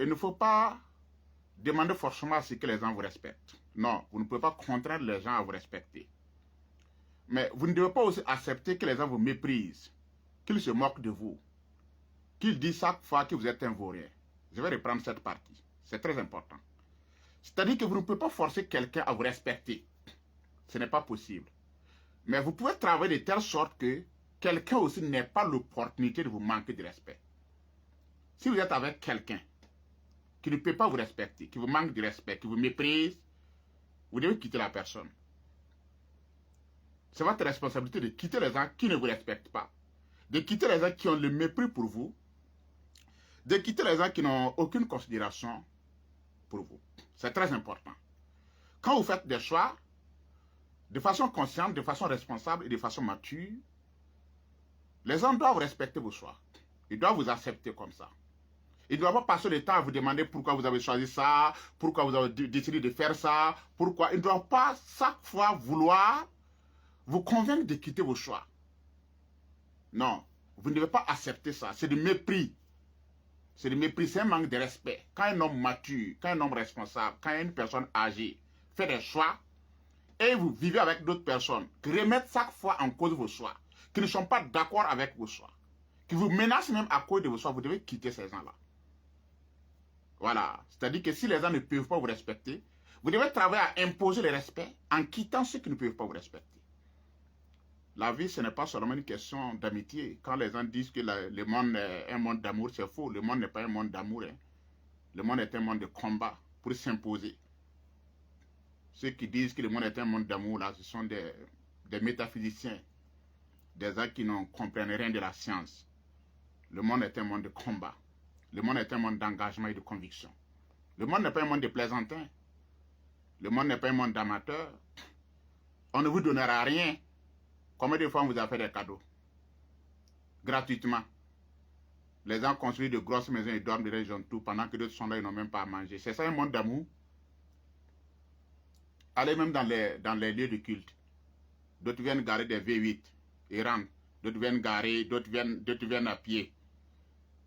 il ne faut pas demander forcément à ce que les gens vous respectent. Non, vous ne pouvez pas contraindre les gens à vous respecter. Mais vous ne devez pas aussi accepter que les gens vous méprisent, qu'ils se moquent de vous, qu'ils disent chaque fois que vous êtes un vaurien. Je vais reprendre cette partie. C'est très important. C'est-à-dire que vous ne pouvez pas forcer quelqu'un à vous respecter. Ce n'est pas possible. Mais vous pouvez travailler de telle sorte que quelqu'un aussi n'ait pas l'opportunité de vous manquer de respect. Si vous êtes avec quelqu'un qui ne peut pas vous respecter, qui vous manque de respect, qui vous méprise, vous devez quitter la personne. C'est votre responsabilité de quitter les gens qui ne vous respectent pas, de quitter les gens qui ont le mépris pour vous, de quitter les gens qui n'ont aucune considération pour vous. C'est très important. Quand vous faites des choix, de façon consciente, de façon responsable et de façon mature, les gens doivent respecter vos choix. Ils doivent vous accepter comme ça. Ils ne doivent pas passer le temps à vous demander pourquoi vous avez choisi ça, pourquoi vous avez décidé de faire ça, pourquoi. Ils ne doivent pas chaque fois vouloir vous convaincre de quitter vos choix. Non, vous ne devez pas accepter ça. C'est du mépris. C'est du mépris, c'est un manque de respect. Quand un homme mature, quand un homme responsable, quand une personne âgée fait des choix, et vous vivez avec d'autres personnes qui remettent chaque fois en cause vos choix, qui ne sont pas d'accord avec vos choix, qui vous menacent même à cause de vos choix, vous devez quitter ces gens-là. Voilà. C'est-à-dire que si les gens ne peuvent pas vous respecter, vous devez travailler à imposer le respect en quittant ceux qui ne peuvent pas vous respecter. La vie, ce n'est pas seulement une question d'amitié. Quand les gens disent que le monde est un monde d'amour, c'est faux. Le monde n'est pas un monde d'amour. Hein. Le monde est un monde de combat pour s'imposer. Ceux qui disent que le monde est un monde d'amour, là, ce sont des métaphysiciens, des gens qui ne comprennent rien de la science. Le monde est un monde de combat. Le monde est un monde d'engagement et de conviction. Le monde n'est pas un monde de plaisantins. Le monde n'est pas un monde d'amateurs. On ne vous donnera rien. Combien de fois on vous a fait des cadeaux? Gratuitement. Les gens construisent de grosses maisons et dorment dans les gens tout pendant que d'autres sont là, ils n'ont même pas à manger. C'est ça un monde d'amour? Allez même dans les lieux de culte. D'autres viennent garer des V8 et rentrent. D'autres viennent garer, d'autres viennent à pied.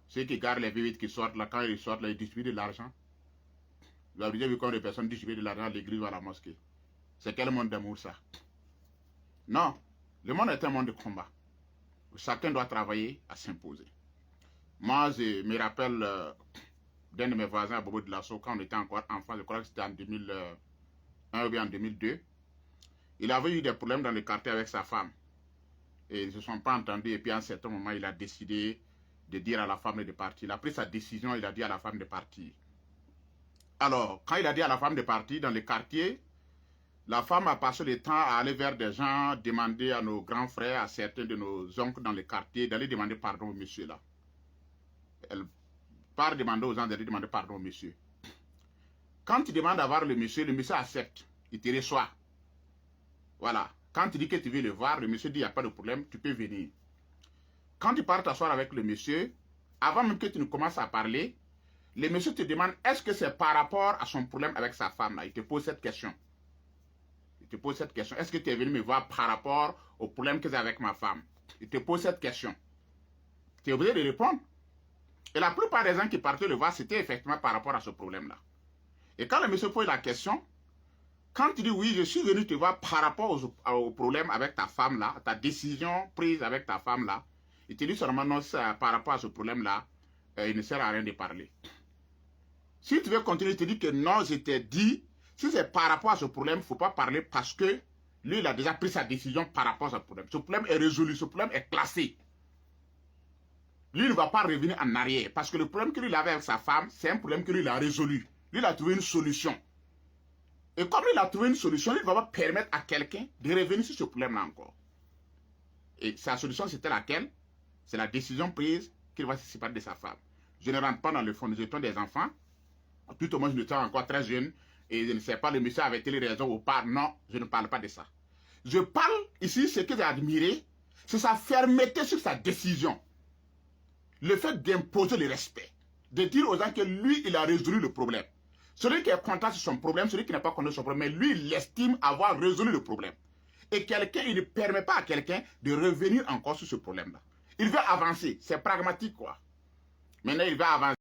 Ceux qui garent les V8 qui sortent là, quand ils sortent là, ils distribuent de l'argent. Vous avez déjà vu combien de personnes distribuent de l'argent à l'église ou à la mosquée? C'est quel monde d'amour ça? Non. Le monde est un monde de combat. Chacun doit travailler à s'imposer. Moi, je me rappelle d'un de mes voisins à Bobo de Lasso, quand on était encore enfant, je crois que c'était en 2001 ou bien en 2002. Il avait eu des problèmes dans le quartier avec sa femme. Et ils ne se sont pas entendus. Et puis à un certain moment, il a décidé de dire à la femme de partir. Il a pris sa décision, il a dit à la femme de partir. Alors, quand il a dit à la femme de partir dans le quartier, la femme a passé le temps à aller vers des gens, demander à nos grands frères, à certains de nos oncles dans le quartier, d'aller demander pardon au monsieur là. Elle part demander aux gens d'aller demander pardon au monsieur. Quand tu demandes à voir le monsieur accepte. Il te reçoit. Voilà. Quand tu dis que tu veux le voir, le monsieur dit il n'y a pas de problème, tu peux venir. Quand tu pars t'asseoir avec le monsieur, avant même que tu ne commences à parler, le monsieur te demande est-ce que c'est par rapport à son problème avec sa femme là. Il te pose cette question. Il te pose cette question. Est-ce que tu es venu me voir par rapport au problème que j'ai avec ma femme? Il te pose cette question. Tu es obligé de répondre. Et la plupart des gens qui partaient le voir, c'était effectivement par rapport à ce problème-là. Et quand le monsieur pose la question, quand tu dis oui, je suis venu te voir par rapport au problème avec ta femme là, ta décision prise avec ta femme là, il te dit seulement non, par rapport à ce problème-là, il ne sert à rien de parler. Si tu veux continuer, tu dis que non, je t'ai dit, si c'est par rapport à ce problème, il ne faut pas parler parce que lui, il a déjà pris sa décision par rapport à ce problème. Ce problème est résolu, ce problème est classé. Lui ne va pas revenir en arrière parce que le problème que lui avait avec sa femme, c'est un problème que lui il a résolu. Lui, il a trouvé une solution. Et comme il a trouvé une solution, il ne va pas permettre à quelqu'un de revenir sur ce problème-là encore. Et sa solution, c'était laquelle? C'est la décision prise qu'il va se séparer de sa femme. Je ne rentre pas dans le fond, nous étions des enfants. Tout au moins, je étais encore très jeune. Et je ne sais pas, le monsieur avait-il raison ou pas. Non, je ne parle pas de ça. Je parle ici, ce que j'ai admiré, c'est sa fermeté sur sa décision. Le fait d'imposer le respect. De dire aux gens que lui, il a résolu le problème. Celui qui est content sur son problème, celui qui n'a pas connu son problème, mais lui, il estime avoir résolu le problème. Et quelqu'un, il ne permet pas à quelqu'un de revenir encore sur ce problème-là. Il veut avancer. C'est pragmatique, quoi. Maintenant, il va avancer.